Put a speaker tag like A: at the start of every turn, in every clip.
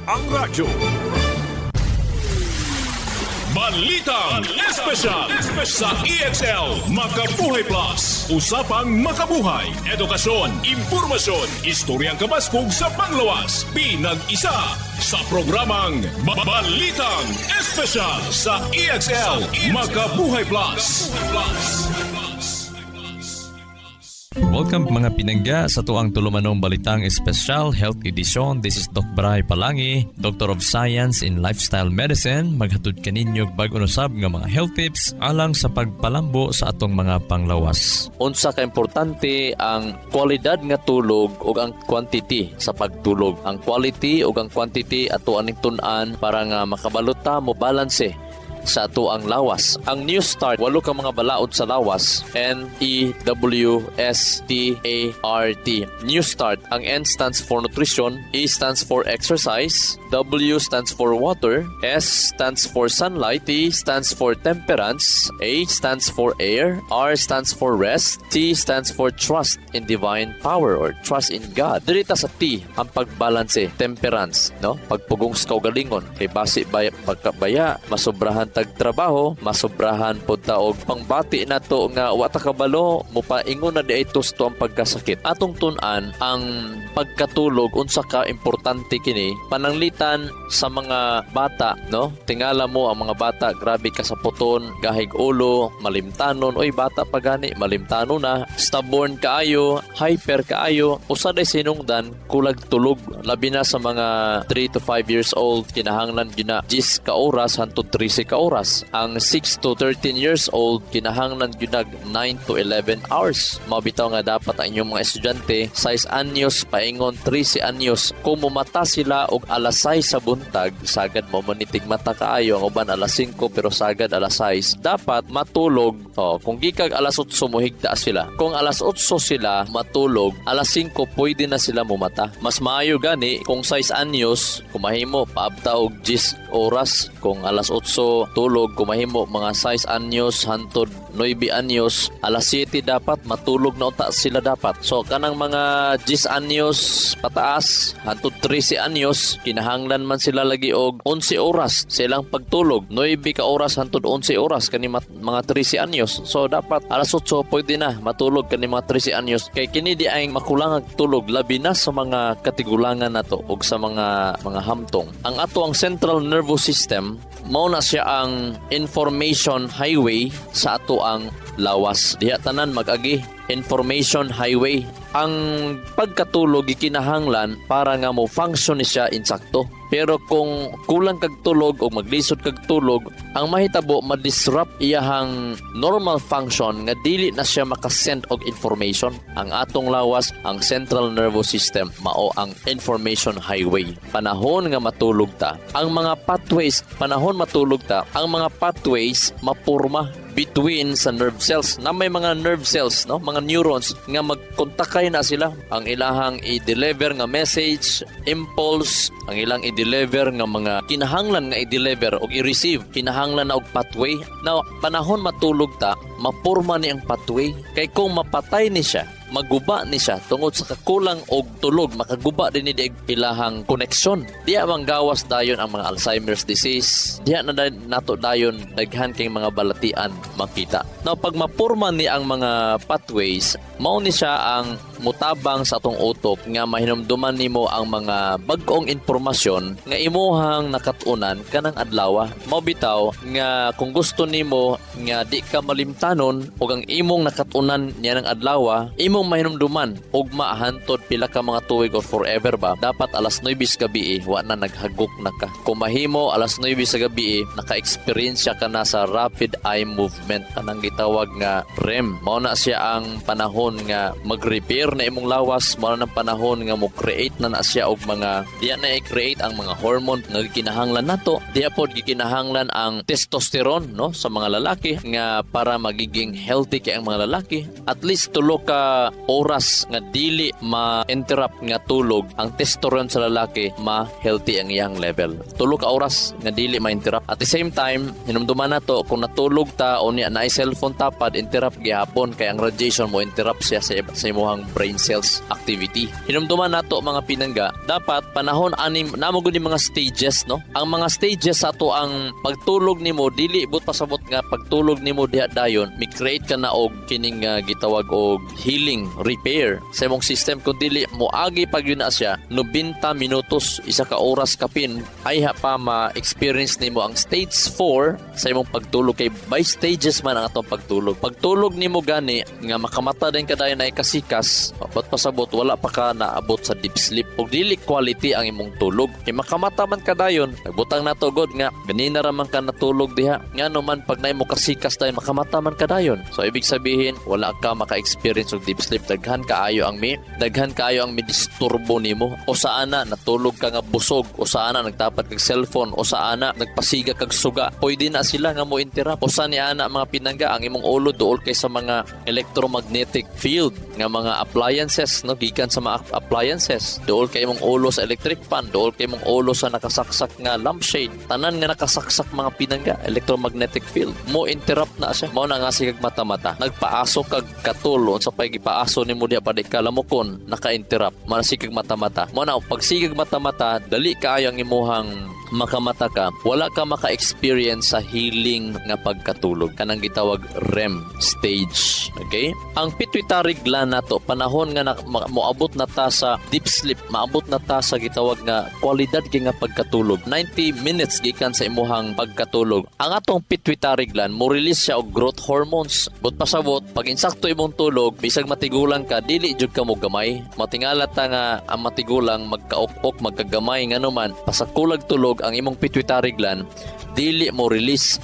A: ang radyo. Balitang Espesyal sa EXL Makabuhay Plus. Usapang makabuhay, edukasyon, impormasyon, istoryang kabaskog sa panglawas. Pinag-isa sa programang Balitang Espesyal sa EXL Makabuhay Plus.
B: Welcome mga pinangga sa tuang tulumanong Balitang Espesyal Health Edition. This is Doc Bray Palangi, Doctor of Science in Lifestyle Medicine. Maghatod kaninyog bag-o usab nga mga health tips alang sa pagpalambo sa atong mga panglawas. Unsa ka importante ang kwalidad nga tulog ug ang quantity sa pagtulog. Ang quality ug ang quantity ato aning tun-an para nga makabaluta mo balanse sa ato ang lawas. Ang New Start, 8 ka mga balaod sa lawas. NEWSTART. New Start. Ang N stands for nutrition, E stands for exercise, W stands for water, S stands for sunlight, T stands for temperance, A stands for air, R stands for rest, T stands for trust in divine power or trust in God. Dirita sa T, ang pagbalanse, temperance, no? Pagpugong sa kaugalingon, kay basi pagkabaya, masobrahan tagtrabaho, masobrahan po taog pangbati na to nga wata kabalo mo paingon na di ay tusto ang pagkasakit. Atong tun-an ang pagkatulog unsa ka importante kini pananglitan sa mga bata, no? Tingala mo ang mga bata grabe ka sa puton, gahig ulo, malimtanon, oy bata pa gani malimtanon na, stubborn kaayo, hyper kaayo, usa day sinungdan kulag tulog labi na sa mga 3 to 5 years old kinahanglan gina 10 ka oras hangtod 13 ka oras. Ang 6 to 13 years old, kinahanglan ginag 9 to 11 hours. Mabitaw nga dapat ang inyong mga estudyante, 6 anyos, paingon 13 anyos. Kung mumata sila og alas 6 sa buntag, sagad mo manitig mata kaayo, ang uban alas 5 pero sagad alas 6. Dapat matulog, kung gikag alas 8 muhigda sila. Kung alas 8 sila matulog, alas 5 pwede na sila mumata. Mas maayo gani, kung 6 anyos, kumahimo, paabta og 10 oras. Kung alas 8 tulog, kumahimo mga 6 anyos hantod 9 anyos, alas 7 dapat matulog na uta sila dapat. So kanang mga 10 anyos pataas hantod 13 anyos, kinahanglan man sila lagi og 11 oras silang pagtulog. 9 ka oras hantod 11 oras kani mga 13 anyos. So dapat alas 8 pwede na matulog kani mga 13 anyos. Kay kini di ay makulang ang tulog labi na sa mga katigulangan nato og sa mga hamtong. Ang ato ang central nervous system mao na siya ang information highway sa ato ang lawas. Diha tanan mag-agi information highway. Ang pagkatulog gikinahanglan para nga mo function ni siya insakto. Pero kung kulang kag tulog o maglisod kag tulog, ang mahitabo ma-disrupt iyahang normal function nga dili na siya makasend og information. Ang atong lawas, ang central nervous system, mao ang information highway. Panahon nga matulog ta, ang mga pathways, panahon matulog ta, ang mga pathways mapurma between sa nerve cells na may mga nerve cells, no, mga neurons nga magkontakay na sila. Ang ilahang i-deliver nga message, impulse, ang ilang i-deliver nga mga kinahanglan nga i-deliver o i-receive, kinahanglan na og pathway. Na panahon matulog ta, mapurma ni ang pathway. Kay kung mapatay ni siya, maguba ni siya tungod sa kakulang og tulog, makaguba din ni ilahang koneksyon. Diya bang gawas dayon ang mga Alzheimer's disease, diya na nato dayon daghan kay mga balatian makita. Now pag mapurma ni ang mga pathways, mao ni siya ang mutabang sa atong utok nga mahinumduman nimo ang mga bag-ong impormasyon nga imuhang nakatunan kanang adlaw. Mao bitaw nga kung gusto nimo nga di ka malimtanon og ang imong nakatunan niya ng adlaw, imong mahinumduman og maahantod pila ka mga tuig or forever ba, dapat alas 9 sa gabi wa na naghagok na ka. Kung mahimo alas 9 sa gabi naka-experience ka na sa rapid eye movement, kanang gitawag nga REM. Mao na siya ang panahon nga mag-repair na imong lawas, mao na panahon nga mo create na siya og mga diya na i-create ang mga hormone nga gikinahanglan nato. Diya pod gikinahanglan ang testosterone, no, sa mga lalaki nga para magiging healthy kay ang mga lalaki. At least 3 ka oras nga dili ma-interrupt nga tulog ang testosterone sa lalaki, ma-healthy ang iyang level. 3 ka oras nga dili ma-interrupt. At the same time, hinumduman nato kung natulog ta o niya na cellphone tapad, interrupt gihapon kay ang radiation mo interrupt siya sa imuhang brain cells activity. Hinumduman nato mga pinangga, dapat panahon anim namo gud mga stages, no? Ang mga stages sa ato ang pagtulog nimo dili but pasabot nga pagtulog nimo diha dayon, mi-create ka na og kining gitawag og healing repair sa imong system. Kung dili moagi pag yun na siya 90 minutos, isa ka oras kapin ay pa ma-experience nimo ang stage 4 sa imong pagtulog. Kay by stages man ang atong pagtulog. Pagtulog nimo gani nga makamata din ka dayon ay kasikas, but pasabot wala pa ka naabot sa deep sleep ug dili quality ang imong tulog. Kay makamata man ka dayon, nagbutang nato god nga ganina ra man ka natulog diha, ngano man pag naay mo kasikas dayon makamata man ka dayon. So ibig sabihin wala ka maka-experience og deep sleep. Daghan kaayo ang midisturbo nimo. O saana natulog ka nga busog, o saana nagtapat kag cellphone, o saana nagpasiga kag suga. Pwede na sila nga mo interrupt. O sa ni ana mga pinangga ang imong ulo duol kay sa mga electromagnetic field nga mga appliances, no, gikan sa mga appliances. Duol kay imong ulo sa electric fan, duol kay imong ulo sa nakasaksak nga lampshade. Tanan nga nakasaksak mga pinangga electromagnetic field. Mo interrupt na siya. Mao na nga sigag mata-mata. Nagpaaso kag katulon sa pagipaaso nimo diha paday kalamukon, naka-interrupt. Manasigag mata-mata. Mo na pag sigag mata-mata, dali kaayo ang imuhang makamata ka, wala ka maka-experience sa healing nga pagkatulog. Kanang gitawag REM stage. Okay? Ang pituitary gland nato, panahon nga moabot na ta sa deep sleep, maabot na ta sa gitawag nga kwalidad kay nga pagkatulog. 90 minutes gikan sa imuhang pagkatulog. Ang atong pituitary gland, mo release siya og growth hormones. But pasabot, pag insakto imong tulog, bisag matigulang ka, dili jud ka mo gamay. Matingala ta nga ang matigulang magkaok-ok, magkagamay ngano man, pasakulag tulog ang imong pituitary gland, dili mo release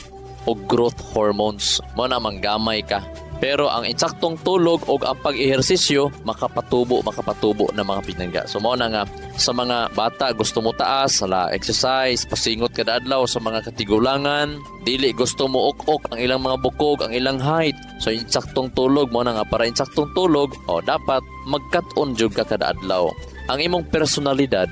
B: og growth hormones. Mo na manggamay ka. Pero ang insaktong tulog o ang pag-ehersisyo, makapatubo na mga pinangga. So mo na nga sa mga bata gusto mo taas, sala exercise, pasingot kada adlaw. Sa mga katigulangan, dili gusto mo ok-ok ang ilang mga bukog, ang ilang height. So insaktong tulog mo na nga, para insaktong tulog, dapat magkat-on jud ka kada adlaw. Ang imong personalidad,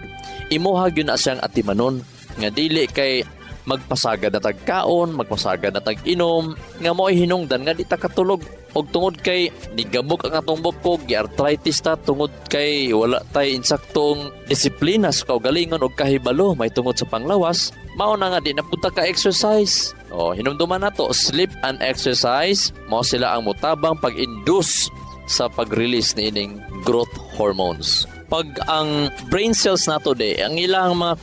B: imuha gyud na siyang atimanon nga dili kay magpasagad na tagkaon, magpasagad na tag-inom, nga mo'y hinungdan nga di ta katulog. Og tungod kay nigabok ang atong bukog, arthritis ta, tungod kay wala tay insaktong disiplina sa kaugalingon og kahibalo, may tungod sa panglawas, mao na nga di napunta ka exercise. Hinumduman nato, sleep and exercise, mao sila ang mutabang pag-induce sa pag-release ni ining growth hormones. Pag ang brain cells nato ang ilang mga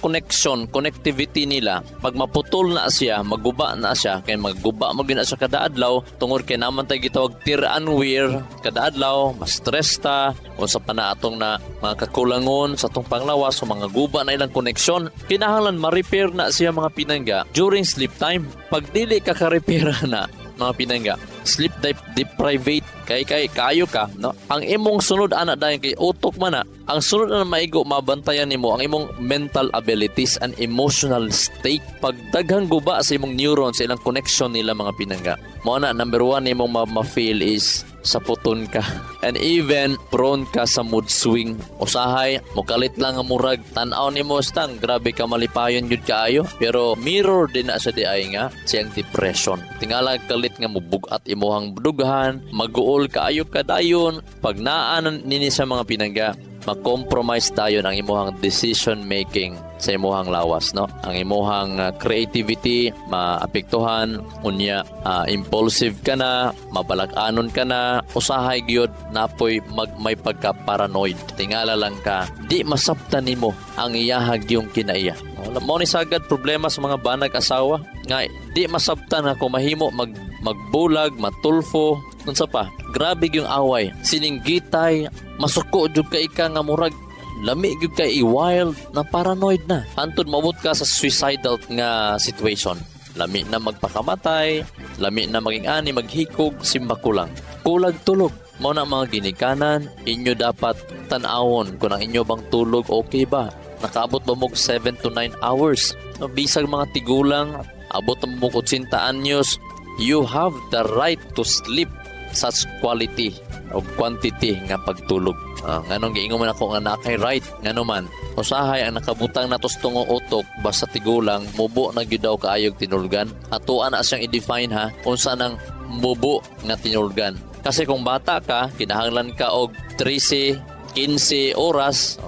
B: connectivity nila, pag maputol na siya, maguba na siya, kaya magguba mo gina siya kada adlaw, tungod kay naman tayo gitawag tear and wear kada adlaw, mas stress ta, o sa panaatong na mga kakulangon sa atong panglawas, o mga guba na ilang connection, kinahanglan ma-repair na siya mga pinangga during sleep time. Pag dili ka ka-repair na, mga pinangga, sleep deprivate kay kayo ka, no? Ang imong sunod ana dayon kay utok man na. Ang sunod na maigo mabantayan nimo ang imong mental abilities and emotional state. Pag daghang guba sa imong neurons, sa ilang connection nila mga pinangga, mo na number 1 nimong ma-feel is saputon ka, and even prone ka sa mood swing. Usahay mukalit lang ang murag tan-aw nimo stang grabe ka malipayon jud kaayo, pero mirror din na sa diay nga siyang depression. Tingala kalit nga mubugat imuhang dughan, mag-uol kaayo kadayon. Pag naanan nini sa mga pinangga, ma-compromise tayo ng imuhang decision making sa imuhang lawas, no? Ang imuhang creativity maapektuhan, unya impulsive ka na, mabalak-anon ka na, usahay gyud napoy may pagka-paranoid. Tingala lang ka, di masabtan nimo ang iyahag yung kinaiya. Mo ni sagad problema sa mga banag asawa nga di masabtan ako mahimo magbulag, matulfo, unsa pa. Grabe yung away. Sininggitay, masuko jud ka ika nga murag lami gyud kay wild na paranoid na. Antod maabot ka sa suicidal nga situation. Lami na magpakamatay, lami na maging ani, maghikog, simba kulang. Kulag tulog. Mao na mga ginikanan, inyo dapat tan-awon kung ang inyo bang tulog okay ba. Nakaabot ba mo 7 to 9 hours? No, bisag mga tigulang, abot mo 80 anyos, you have the right to sleep such quality o quantity nga pagtulog. Nganong giingon man ako nga nakay right ngano man. Usahay ang nakabutang natos tungo utok basta tigulang mubo na gyud daw kaayog tinulgan. Atuan na siyang i-define ha unsa nang mubo nga tinulgan. Kasi kung bata ka, kinahanglan ka og 13, 15 oras,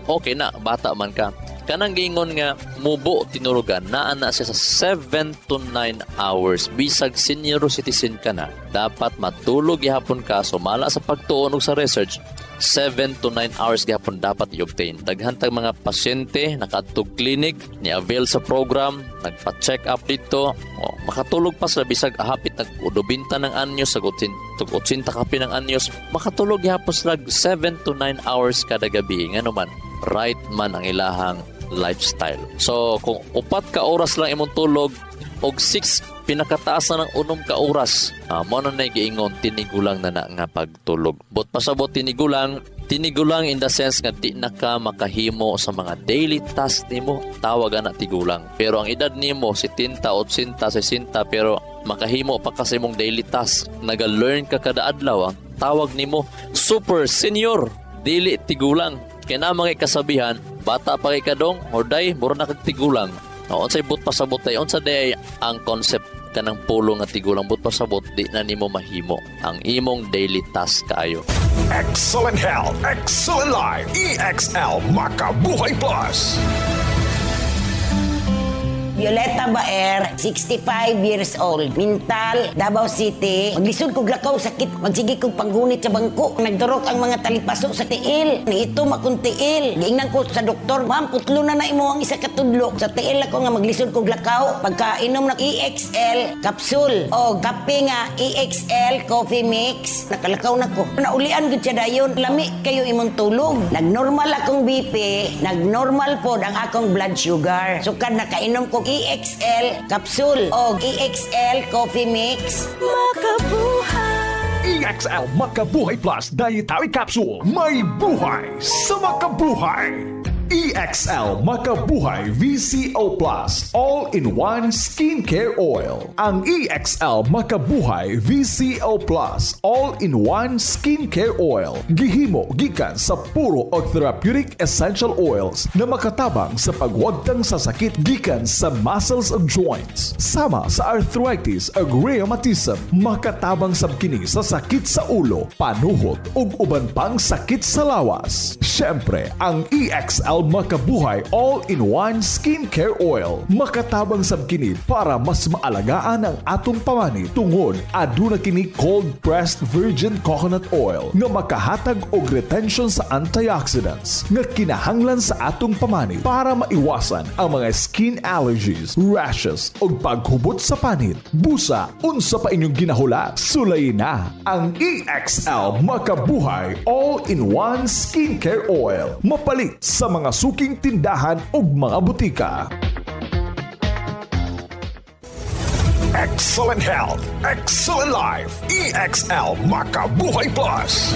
B: okay na, bata man ka. Kanang gingon nga mubo tinurugan naa na siya sa 7 to 9 hours. Bisag senior citizen ka na, dapat matulog gihapon ka. Sumala sa pagtuon ug sa research, 7 to 9 hours gihapon dapat i-obtain. Daghan tag mga pasyente nakadtog clinic, ni-avail sa program, nagpa-check up dito, makatulog pa sa bisag hapit nag-udubinta ng anyos, sa 80 kapi ng anyos, makatulog gihapon sila 7 to 9 hours kada gabi. Ngano man, right man ang ilahang lifestyle. So, kung 4 ka oras lang imong tulog og 6 pinakataas na ng 6 ka oras, mo na giingon tinigulang na nga pagtulog. But pasabot tinigulang in the sense nga di na ka makahimo sa mga daily task nimo, tawag na tigulang. Pero ang edad nimo 70, 80, 60 pero makahimo pa kasi mong daily task, naga-learn ka kada adlaw, ang tawag nimo super senior, dili tigulang. Kaya na mga kasabihan, bata pa kay kadong, horday, mura na kagtigulang. Unsay but pasabot tayo, unsa day ang concept kanang pulong at tigulang but pasabot, di na nimo mahimo ang imong daily task kaayo.
A: Excellent health, excellent life, EXL Makabuhay Plus.
C: Violeta Baer, 65 years old. Mental, Davao City. Maglisod kog lakaw sakit. Magsige kog panggunit sa bangko. Nagdurok ang mga talipaso sa tiil. Ito makong tiil. Giingnan ko sa doktor, ma'am, putlo na imo ang isa katudlo. Sa tiil ako nga maglisod kog lakaw. Pagkainom ng EXL capsule o kape nga EXL coffee mix, nakalakaw na ko. Naulian gud siya dayon. Lami kayo imong tulog. Nagnormal akong BP, nagnormal pod ang akong blood sugar. Sukad nakainom ko EXL capsule o EXL coffee mix.
A: Makabuhay! EXL Makabuhay Plus Dietary Capsule. May buhay sa makabuhay! EXL Makabuhay VCO Plus All-in-One Skincare Oil. Ang EXL Makabuhay VCO Plus All-in-One Skincare Oil gihimo gikan sa puro og therapeutic essential oils na makatabang sa pagwagtang sa sakit gikan sa muscles ug joints, sama sa arthritis ug rheumatism, makatabang sab kini sa sakit sa ulo, panuhot ug uban pang sakit sa lawas. Syempre, ang EXL Makabuhay All-in-One Skincare Oil makatabang sab kini para mas maalagaan ang atong pamani tungod aduna kini cold pressed virgin coconut oil nga makahatag og retention sa antioxidants nga kinahanglan sa atong pamani para maiwasan ang mga skin allergies, rashes ug paghubot sa panit. Busa, unsa pa inyong ginahula? Sulay na ang EXL Makabuhay All-in-One Skincare Oil. Mapalit sa mga suking tindahan ug mga butika. Excellent health, excellent life, EXL Makabuhay Plus.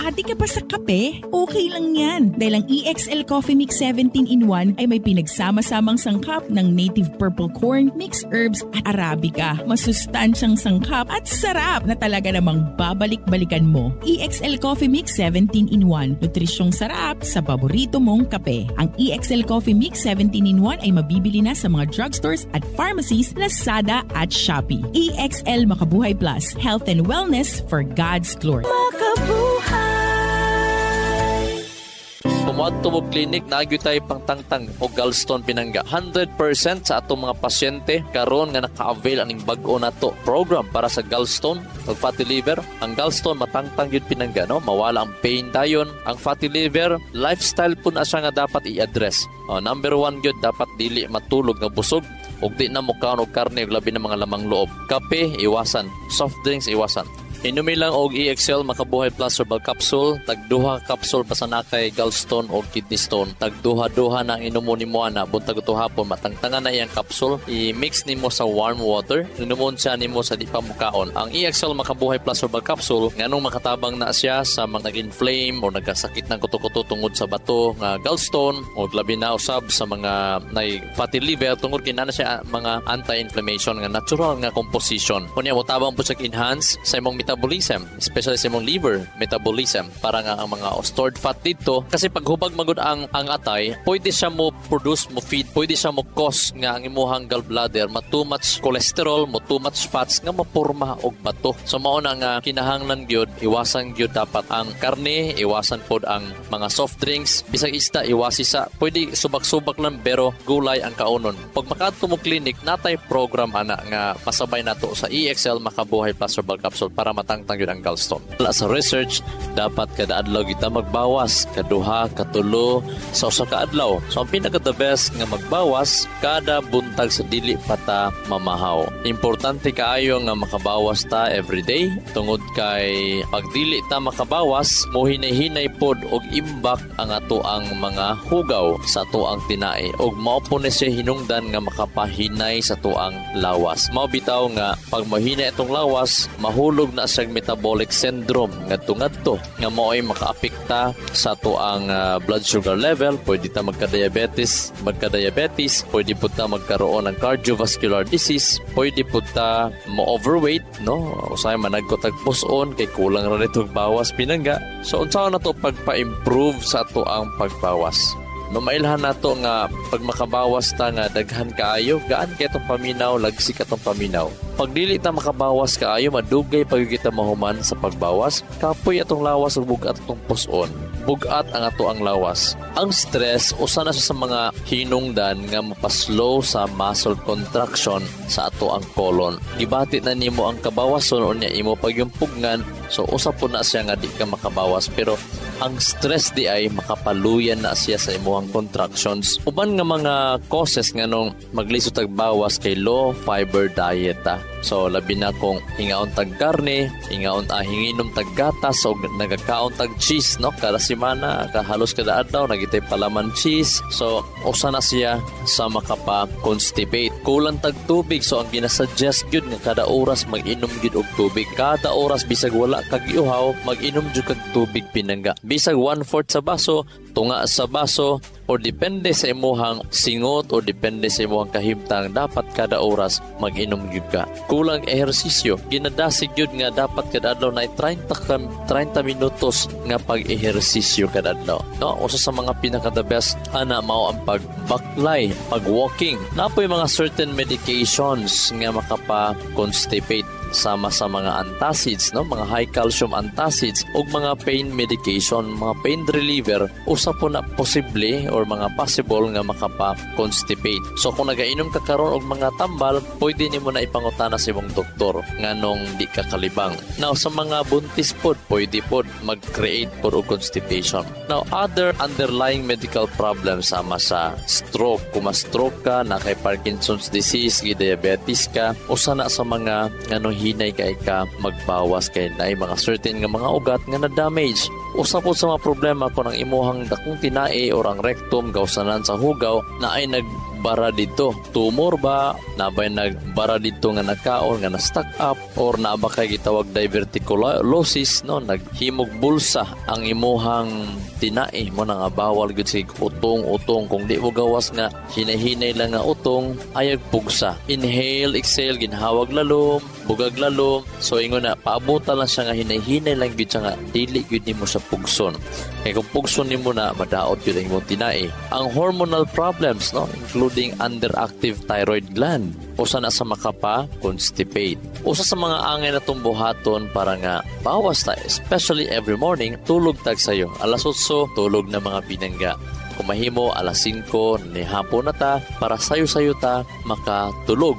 D: Adi ka pa sa kape? Okay lang yan. Dahil ang EXL Coffee Mix 17-in-1 ay may pinagsama-samang sangkap ng native purple corn, mixed herbs at Arabica. Masustansyang sangkap at sarap na talaga namang babalik-balikan mo. EXL Coffee Mix 17-in-1. Nutrisyong sarap sa paborito mong kape. Ang EXL Coffee Mix 17-in-1 ay mabibili na sa mga drugstores at pharmacies, Lazada at Shopee. EXL Makabuhay Plus. Health and wellness for God's glory. Makabuhay!
B: Pumadto mo clinic, nagyo tayo pangtangtang o gallstone Pinangga. 100% sa atong mga pasyente karon nga naka-avail aning bag-o nato program para sa gallstone ug fatty liver. Ang gallstone matangtang yun Pinangga, no? Mawala ang pain dayon. Ang fatty liver, lifestyle po na siya nga dapat i-address. Number 1 yun, dapat dili matulog nga busog ug di na mo kaon og karne ug labi na mga lamang loob. Kape iwasan, soft drinks iwasan. Inumi lang og EXL Makabuhay Plus Herbal Capsule, tagduha capsule pa sa nakay gallstone o kidney stone. Tagduha-duha na inumon nimo ana buntag uto hapon, matangtangan na iyang capsule, i-mix nimo sa warm water, inumon siya nimo sa di pa mukaon. Ang EXL Makabuhay Plus Herbal Capsule nganong makatabang na siya sa mga nag-inflame o nagkasakit ng kuto-kuto tungod sa bato nga gallstone o labi na usab sa mga nay fatty liver tungod kinana siya mga anti-inflammation nga natural nga composition. Kunya mo tabang po sa enhance sa imong metabolism, especially sa imong liver metabolism, para nga ang mga stored fat dito. Kasi pag hubag magud ang atay, pwede siya mo produce, mo feed, pwede siya mo cause nga ang imuhang gallbladder too much cholesterol, too much fats nga mapurma og bato. So mao na nga kinahanglan gyud, iwasan gyud dapat ang karne, iwasan pod ang mga soft drinks, bisag isda iwasi sa, pwede subak-subak lang pero gulay ang kaunon. Pag makadto mo clinic, natay program ana nga pasabay nato sa EXL Makabuhay Plus Herbal Capsule para matangtang yun ang gallstone. Sa research, dapat kada adlaw kita magbawas, kaduha, katulo, sa usa ka adlaw. So ang pinaka the best nga magbawas kada buntag sa dili pata mamahaw. Importante kaayo nga makabawas ta everyday tungod kay pag dili ta makabawas, mohinay-hinay pod og imbak ang ato ang mga hugaw sa ato ang tinai og mao po na siya hinungdan nga makapahinay sa ato ang lawas. Mao bitaw nga pag mahinay itong lawas, mahulog na sa metabolic syndrome ngadto nga mao'y makaapekta sa ato ang blood sugar level, pwede ta magka-diabetes, pwede po ta magkaroon ng cardiovascular disease, pwede po ta mo-overweight, no? Usay managkotag puson kay kulang ra nitong bawas pinangga. So unsa na to pagpa-improve sa ato ang pagbawas? Mamailhan nato nga pag makabawas ta nga daghan kaayo, gaan kay itong paminaw, lagsik atong paminaw. Pag dili ta makabawas kaayo, madugay pag kita mahuman sa pagbawas, kapoy atong lawas ug bugat atong puson. Bugat ang ato ang lawas. Ang stress usa na sa mga hinungdan nga mapaslow sa muscle contraction sa ato ang colon. Gibati na nimo ang kabawason unya imo pagyumpugngan, so usa po na siya nga di ka makabawas, pero ang stress di ay makapaluyan na siya sa imuhang contractions. Uban nga mga causes nga nung maglisod tag bawas kay low fiber diet ta. So labi na kung hingaon tag karne, hinginom tag gatas o nagakaon tag cheese, no? Kada semana, halos kada adlaw nagitay palaman cheese. So usa na siya sa makapa-constipate. Kulang tag tubig, so ang ginasuggest gyud nga kada oras mag-inom gyud og tubig. Kada oras bisag wala kag iuhaw, mag-inom gyud kag tubig pinangga. Bisag 1/4 sa baso, tunga sa baso, o depende sa imuhang singot o depende sa imuhang kahimtang, dapat kada oras mag-inom gyud ka. Kulang ehersisyo, ginadasig gyud nga dapat kada adlaw na 30 minutos nga pag-ehersisyo kada adlaw. No, usa sa mga pinaka the best ana mao ang pagbaklay, pag-walking. Napoy mga certain medications nga makapa-constipate sama sa mga antacids, no, mga high calcium antacids ug mga pain medication, mga pain reliever, usa po na posible or mga possible nga makapa-constipate. So kung nagainom ka karon og mga tambal, pwede nimo na ipangutana sa imong doktor nganong di ka kalibang. Now sa mga buntis pod, pwede pod mag-create pod og constipation. Now other underlying medical problems sama sa stroke, kung ma-stroke ka, na kay Parkinson's disease, diabetes ka, usa na sa mga hinay kay ka magbawas kay na mga certain nga mga ugat nga na-damage. Usa po sa mga problema kung ang imuhang dakong tinai or ang rectum gawsanan sa hugaw na ay nagbara dito. Tumor ba? Nabay nagbara dito nga nagkaon, nga na-stuck up, or naba kay gitawag diverticulosis, no? Naghimog bulsa ang imuhang tinai mo na nga bawal gud sig utong kung di mo gawas nga hinay-hinay lang nga utong, ayag pugsa. Inhale, exhale, ginhawag lalom, bugag lalom. So ingon na paabutan lang siya nga hinay-hinay lang gud siya nga dili gud nimo sa pugson. Kay kung pugson nimo na madaot gud ang imong tinai. Ang hormonal problems, no, including underactive thyroid gland, usa na sa makapa-constipate. Usa sa mga angay na tumbuhaton para nga bawas ta, especially every morning, tulog tag sayo. Alas 8, tulog na mga pinangga. Kung mahimo, alas 5, ni hapon na ta, para sayo-sayo ta makatulog.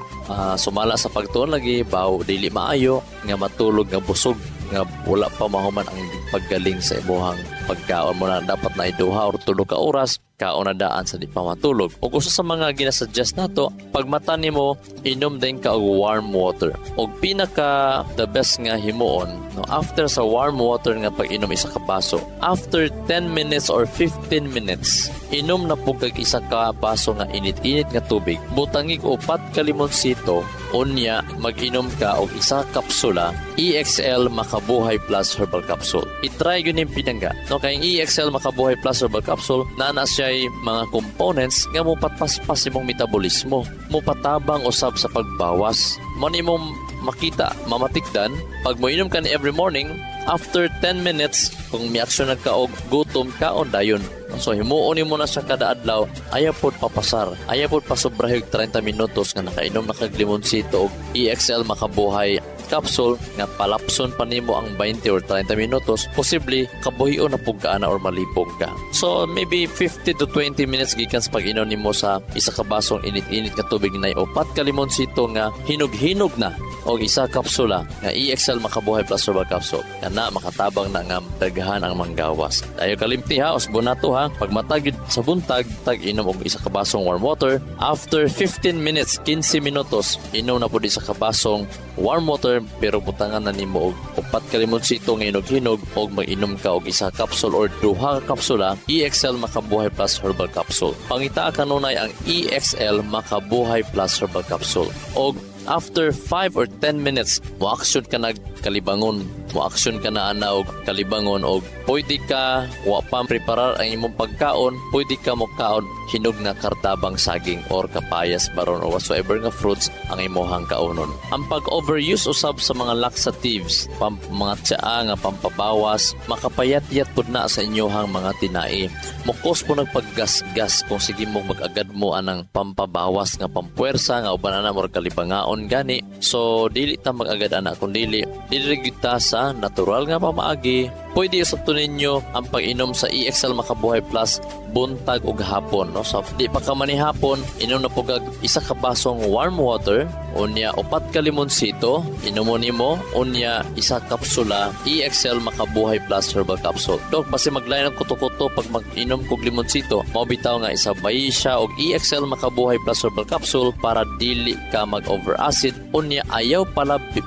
B: Sumala sa pagtuon lagi, baw dili maayo, nga matulog nga busog, nga wala pa mahuman ang paggaling sa imuhang pagkaon mo na dapat na iduha or tulo ka oras, kaon na daan sa di pa matulog. O gusto sa mga ginasuggest nato, pag mata nimo, inom din ka og warm water. O pinaka the best nga himuon, no, after sa warm water nga pag inom isa ka baso, after 10 minutes or 15 minutes, inom na po kag isa ka baso nga init-init nga tubig. Butangig 4 ka limonsito, unya mag-inom ka og isa kapsula EXL Makabuhay Plus Herbal Capsule. I-try yun yung pinangga. No, kaya EXL Makabuhay Plus Herbal Capsule, na siya'y mga components nga mupatpaspas imong metabolismo, mupatabang usab sa pagbawas. Mani mong makita, mamatikdan, pag moinom ka ni every morning, after 10 minutes, kung may aksyon ka og gutom kaon dayon. So himuon mo na siya kada adlaw, ayaw pod papasar, ayaw pod pasobrahig 30 minutos nga nakainom na kag limonsito og EXL Makabuhay capsule nga palapson pa nimo ang 20 or 30 minutos, posible kabuhion na pug ka or malipog ka. So maybe 50 to 20 minutes gikan sa pag-inom nimo sa isa ka basong init-init nga tubig na 4 ka limonsito nga hinog-hinog na o isa kapsula nga EXL Makabuhay Plus Herbal Capsule. Kana makatabang na nga daghan ang manggawas. Ayo kalimti ha, usbo nato ha. Pag matagid sa buntag, tag-inom og isa ka basong warm water. After 15 minutes, 15 minutos, inom na pud isa ka basong warm water pero butangan na nimo og 4 ka limonsito nga hinog-hinog og mag-inom ka og isa capsule or 2 ka kapsula EXL Makabuhay Plus Herbal Capsule. Pangita kanunay ang EXL Makabuhay Plus Herbal Capsule. Og after 5 or 10 minutes, mo-action ka na kalibangon. Mo-action ka na og kalibangon og pwede ka wa pa preparar ang imong pagkaon, pwede ka mo kaon hinog na kartabang saging or kapayas baron o whatsoever nga fruits ang imong kaonon. Ang pag-overuse usab sa mga laxatives, mga tsaa nga pampabawas, makapayat-yat pud na sa inyohang mga tinai. Mukos po nagpaggasgas kung sige mo mag-agad mo anang pampabawas nga pampuwersa nga uban na mo kalibangaon gani. So dili ta mag-agad ana kun dili kita sa natural nga pamaagi. Pwede usab ninyo ang pag-inom sa EXL Makabuhay Plus buntag ug hapon, no? So di pa ka manihapon, inom na pugag isa ka basong warm water, unya 4 ka limonsito, inom nimo, unya isa kapsula EXL Makabuhay Plus Herbal Capsule. Dok basi maglain ang kuto-kuto pag mag-inom kog limonsito, mabitaw nga isabay siya og EXL Makabuhay Plus Herbal Capsule para dili ka mag-over acid, unya ayaw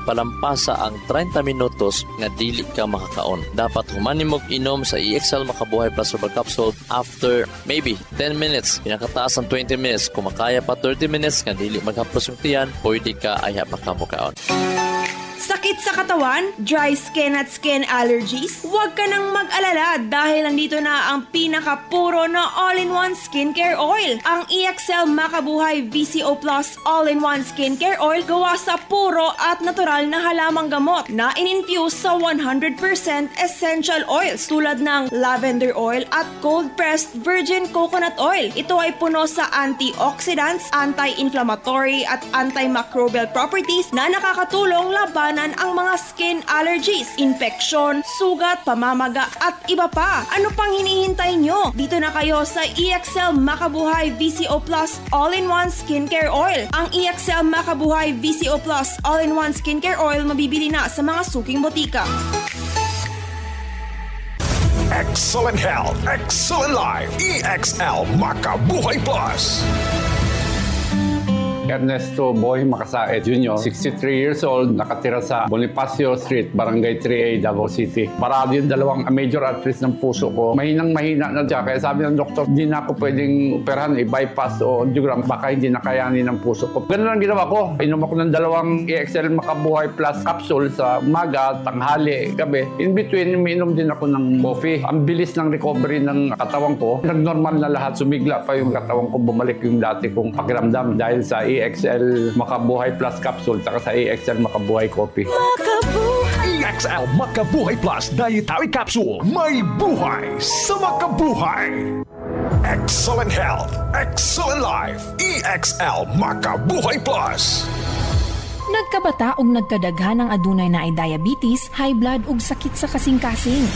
B: palampasa ang 30 minutos nga dili ka makakaon. Dapat humanin mo inom sa EXL Makabuhay Plus Herbal Capsule after maybe 10 minutes, pinakataas ang 20 minutes. Kung makaya pa 30 minutes nga dili maghaplos yung tiyan, pwede ka ay makamukaon.
E: Sakit sa katawan, dry skin at skin allergies? Huwag ka nang mag-alala dahil nandito na ang pinakapuro na all-in-one skincare oil. Ang EXL Makabuhay VCO Plus all-in-one skincare oil gawa sa puro at natural na halamang gamot na in-infuse sa 100% essential oils tulad ng lavender oil at cold-pressed virgin coconut oil. Ito ay puno sa antioxidants, anti-inflammatory at antimicrobial properties na nakakatulong laban ang mga skin allergies, infeksyon, sugat, pamamaga at iba pa. Ano pang hinihintay nyo? Dito na kayo sa EXL Makabuhay VCO Plus All-in-One Skincare Oil. Ang EXL Makabuhay VCO Plus All-in-One Skincare Oil mabibili na sa mga suking botika.
A: Excellent health, excellent life. EXL Makabuhay Plus.
F: Ernesto Boy Macasaet Jr., 63 years old, nakatira sa Bonifacio Street, Barangay 3A, Davao City. Parado yung dalawang major arteries ng puso ko. Mahinang-mahina na siya. Kaya sabi ng doktor, hindi na ako pwedeng operahan, i-bypass o angiogram. Baka hindi na kayanin ng puso ko. Ganun ang ginawa ko. Inom ako ng dalawang EXL Makabuhay Plus capsule sa umaga, tanghali, gabi. In between, umiinom din ako ng coffee. Ang bilis ng recovery ng katawan ko. Nag-normal na lahat. Sumigla pa yung katawan ko. Bumalik yung dati kong pakiramdam dahil sa EXL Makabuhay Plus capsule saka sa EXL Makabuhay Coffee.
A: EXL Makabuhay Plus Dietary Capsule. May buhay sa makabuhay. Excellent health, excellent life. EXL Makabuhay Plus.
G: Nagkabata og nagkadaghan ng adunay na ay diabetes, high blood ug sakit sa kasing-kasing.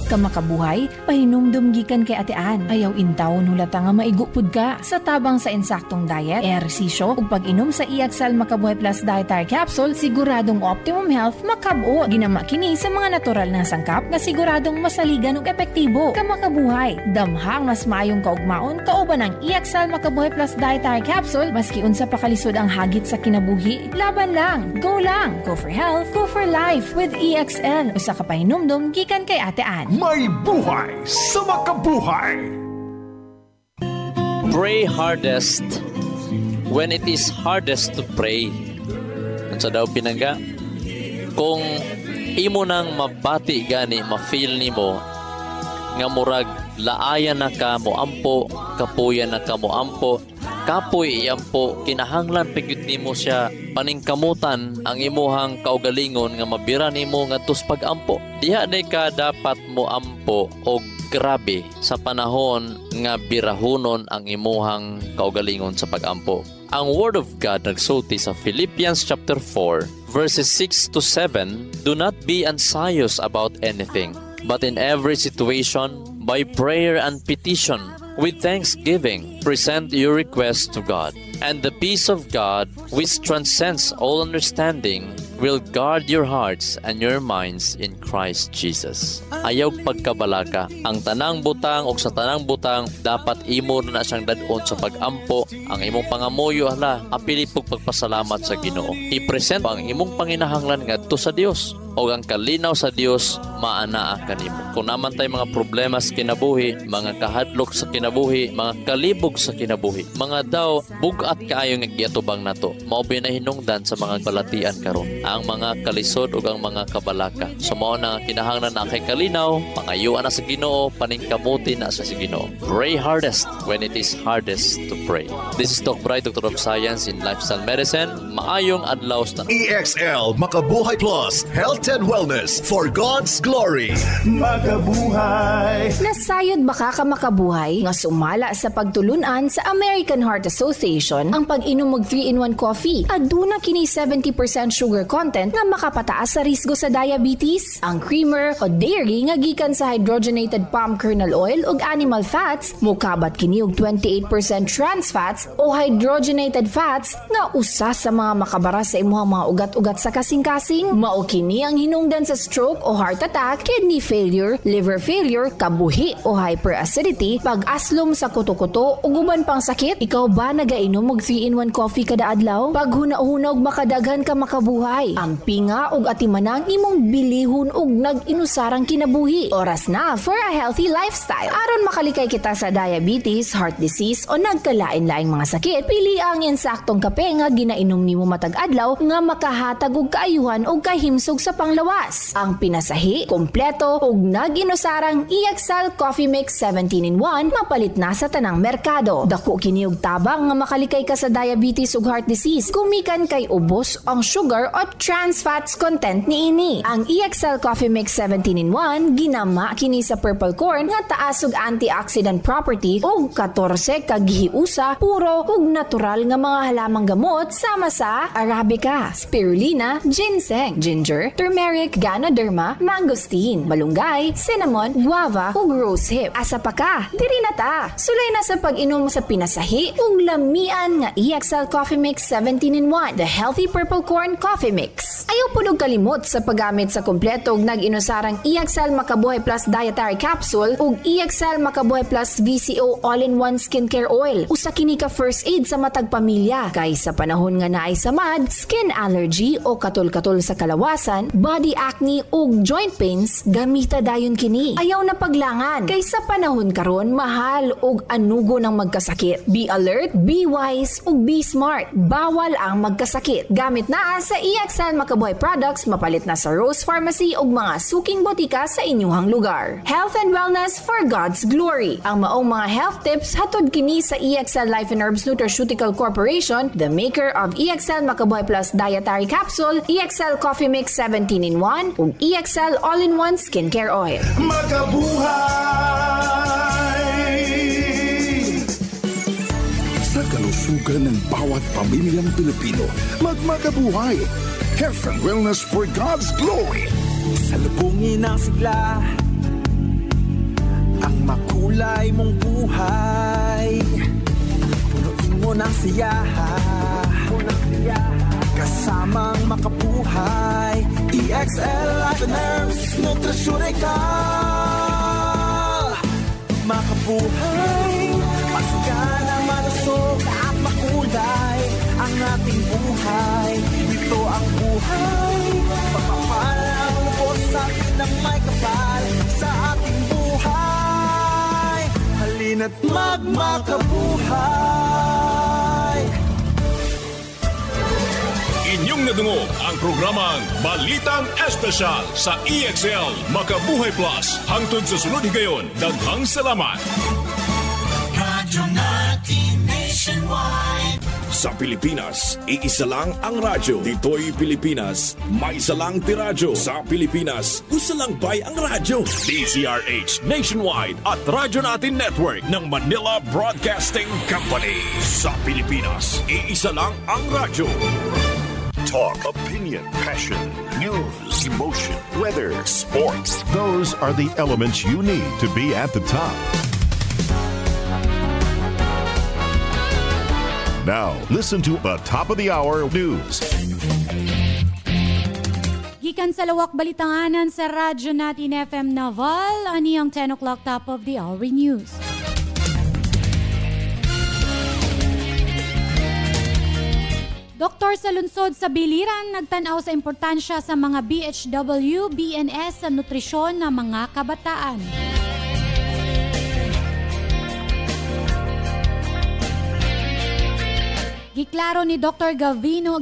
G: Kamakabuhay, pahinumdum gikan kay atean. Ayaw intaw nulata nga maigupod ka. Sa tabang sa insaktong diet, ehersisyo ug pag-inom sa EXL Makabuhay Plus Dietary Capsule, siguradong optimum health makab-o. Ginama kini sa mga natural na sangkap nga siguradong masaligan ug epektibo. Kamakabuhay, damhang mas maayong kaugmaon kauban ng EXL Makabuhay Plus Dietary Capsule maski unsa pa kalisod ang hagit sa kinabuhi. Laban lang, go for health, go for life with EXL. Usa ka pahinumdum gikan kay atean.
A: May buhay sa makabuhay.
B: Pray hardest when it is hardest to pray. Ano sa daw pinangga? Kung imo nang mabati gani, ma-feel nimo nga murag laayan na ka moampo, kapuyan na ka moampo, kapoy iyampo, kinahanglan pigyut nimo siya paningkamutan ang imuhang kaugalingon nga mabira nimo ngadtos pag-ampo. Diha day ka dapat moampo og grabe sa panahon nga birahunon ang imuhang kaugalingon sa pag-ampo. Ang Word of God nagsulti sa Philippians chapter 4 verses 6 to 7, do not be anxious about anything, but in every situation, by prayer and petition, with thanksgiving, present your requests to God. And the peace of God, which transcends all understanding, will guard your hearts and your minds in Christ Jesus. Ayaw pagkabalaka. Ang tanang butang o sa tanang butang, dapat imo na siyang dadon sa pag-ampo. Ang imong pangamuyo, apili pog pagpasalamat sa Ginoo. I-present ang imong panginahanglan ngadto sa Dios. O ang kalinaw sa Dios, maanaa kanimo. Kung naman tayo mga problema sa kinabuhi, mga kahadlok sa kinabuhi, mga kalibog sa kinabuhi, mga daw bugat kaayo nga giatubang nato, mao binahinungdan sa mga balatian karon. Ang mga kalisod o ang mga kabalaka. So mao na kinahanglan na kay kalinaw, pangayuan na sa Ginoo, paningkamuti na sa Ginoo. Pray hardest when it is hardest to pray. This is Doc Bray, Doctor of Science in Lifestyle Medicine. Maayong adlaw na.
A: EXL Makabuhay Plus, Health and Wellness for God's Glory. Makabuhay.
G: Nasayod baka ka makabuhay nga sumala sa pagtulunan sa American Heart Association ang pag-inom og 3-in-1 coffee. Aduna kini 70% sugar content nga makapataas sa risgo sa diabetes. Ang creamer o dairy nga gikan sa hydrogenated palm kernel oil ug animal fats mukabat kini og 28% trans fats o hydrogenated fats nga usa sa mga makabara sa imuhang mga ugat-ugat sa kasing-kasing. Mao kini ang hinungdan sa stroke o heart attack, kidney failure, liver failure, kabuhi o hyperacidity, pag-aslom sa kuto-kuto o guban pang sakit. Ikaw ba nagainom og 3-in-1 coffee kada adlaw? Pag huna-hunog makadaghan ka makabuhay. Ang pinga og atimanang imong bilihon og nag-inusarang kinabuhi. Oras na for a healthy lifestyle. Aron makalikay kita sa diabetes, heart disease o nagkalain-laing mga sakit, pili ang insaktong kape nga ginainom nimo matag adlaw nga makahatag og kaayuhan og kahimsog sa panglawas. Ang pinasahi, kompleto ug nag-inusarang EXL Coffee Mix 17-in-1 mapalit na sa tanang merkado. Dako kini og tabang nga makalikay ka sa diabetes ug heart disease. Kumikan kay ubos ang sugar o trans fats content niini. Ang EXL Coffee Mix 17-in-1 ginama kini sa purple corn nga taas og antioxidant property ug 14 ka gihiusa puro ug natural nga mga halamang gamot sama sa arabica, spirulina, ginseng, ginger, turmeric, ganoderma, mangosteen, malunggay, cinnamon, guava ug rosehip. Asa pa ka? Diri na ta. Sulay na sa pag-inom sa pinasahi ug lamian nga EXL Coffee Mix 17-in-1, the healthy purple corn coffee mix. Ayaw po kalimot sa paggamit sa kompleto ug nag-inusarang EXL Makabuhay Plus Dietary Capsule ug EXL Makabuhay Plus VCO All-in-One Skincare Oil. Usa kini ka first aid sa matag pamilya kay sa panahon nga naay samad, skin allergy o katol-katol sa kalawasan, body acne ug joint pains, gamita dayon kini. Ayaw na paglangan kay sa panahon karon mahal ug anugo ng magkasakit. Be alert, be wise ug be smart. Bawal ang magkasakit. Gamit na sa EXL Makabuhay products mapalit na sa Rose Pharmacy ug mga suking botika sa inyuhang lugar. Health and wellness for God's glory. Ang maong mga health tips hatod kini sa EXL Life and Herbs Nutraceutical Corporation, the maker of EXL Makabuhay Plus Dietary Capsule, EXL Coffee Mix 17-in-1 ug EXL All-in-One Skincare Oil.
A: Makabuhay!
H: Sa kalusugan ng bawat pamilyang Pilipino, magmakabuhay! Health and wellness for God's glory!
I: Salubungin ang sigla, ang makulay mong buhay. Punuin mo ng siyaha, kasamang makabuhay. EXL Life and Herbs Nutraceutical. Makabuhay, pasigana, malusog at makulay ang ating buhay. Ito ang buhay, pagpapalang lubos sa atin ng may kapal sa ating buhay. Halina't magmakabuhay.
A: Inyong Dungog na dungog ang programang Balitang Espesyal sa EXL Makabuhay Plus. Hangtod sa sunod higayon, daghang salamat.
I: Radyo natin nationwide.
H: Sa Pilipinas, iisa lang ang radyo. Dito'y Pilipinas, may isa lang tiradyo. Sa Pilipinas, usa lang bay ang radyo. DZRH Nationwide at Radyo Natin Network ng Manila Broadcasting Company. Sa Pilipinas, iisa lang ang radyo.
J: Talk, opinion, passion, news, emotion, weather, sports. Those are the elements you need to be at the top. Now, listen to the top of the hour news.
K: Gikan sa lawak balitanganan sa Radyo Natin FM Naval, ani ang 10 o'clock top of the hour news. Doktor sa lungsod sa Biliran nagtanaw sa importansya sa mga BHW, BNS sa nutrisyon ng mga kabataan. Giklaro ni Dr. Gabino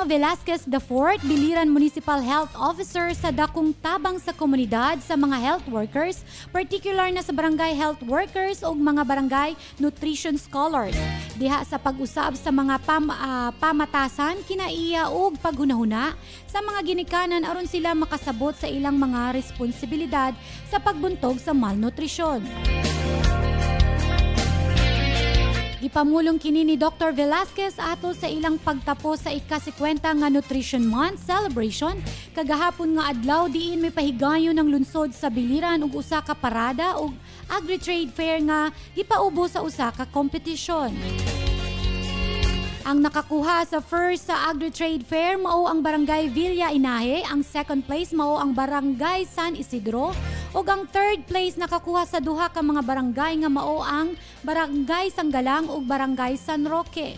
K: Velasquez IV, Biliran Municipal Health Officer sa dakong tabang sa komunidad sa mga health workers, particular na sa barangay health workers o mga barangay nutrition scholars. Diha sa pag-usab sa mga pamatasan, kinaiya og paghunahuna sa mga ginikanan aron sila makasabot sa ilang mga responsibilidad sa pagbuntog sa malnutrisyon. Gipamulong kini ni Dr. Velasquez ato sa ilang pagtapos sa ika-50 nga Nutrition Month celebration kagahapon nga adlaw diin may pahigayon ng lungsod sa Biliran og usa ka parada og agri-trade fair nga gipaubo sa usa ka kompetisyon. Ang nakakuha sa first sa Agri-Trade Fair mao ang Barangay Villa Inahe, ang second place mao ang Barangay San Isidro, ug ang third place nakakuha sa duha ka mga barangay nga mao ang Barangay Sanggalang ug Barangay San Roque.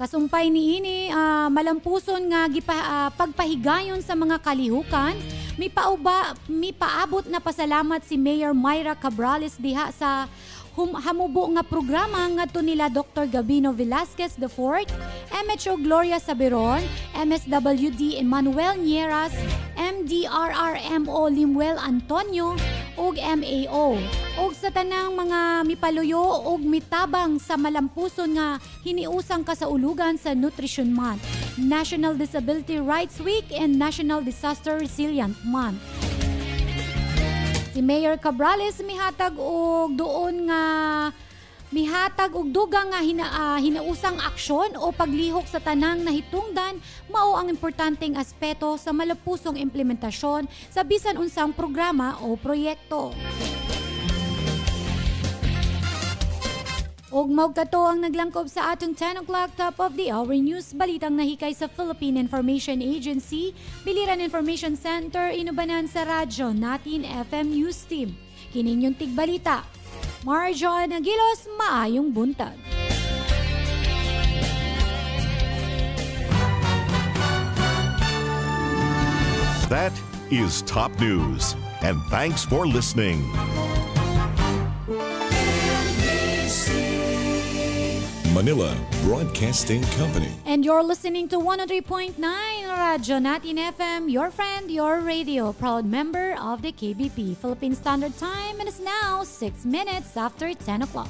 K: Kasumpay niini malampuson nga pagpahigayon sa mga kalihukan, mi paabot na pasalamat si Mayor Myra Cabrales diha sa hamubo nga programa ngadto nila Dr. Gabino Velasquez IV, MHO Gloria Saberon, MSWD Emmanuel Nieras, MDRRMO Limuel Antonio ug MAO. Og sa tanang mga mipaluyo og mitabang sa malampuson nga hiniusang kasaulugan sa Nutrition Month, National Disability Rights Week and National Disaster Resilient Month. Si Mayor Cabrales mihatag og dugang nga hinausang aksyon o paglihok sa tanang nahitungdan mao ang importanteng aspeto sa malapusong implementasyon sa bisan unsang programa o proyekto. Og maugkato ang naglangkob sa atong 10 o'clock top of the hour news, balitang nahikay sa Philippine Information Agency, Biliran Information Center, inubanan sa Radyo Natin FM News Team. Kininyong tigbalita. Marjon Aguilos, maayong buntag.
J: That is top news, and thanks for listening.
H: Manila Broadcasting Company.
K: And you're listening to 103.9 Radyo Natin FM, your friend, your radio, proud member of the KBP. Philippine Standard Time, and it's now 6 minutes after 10 o'clock.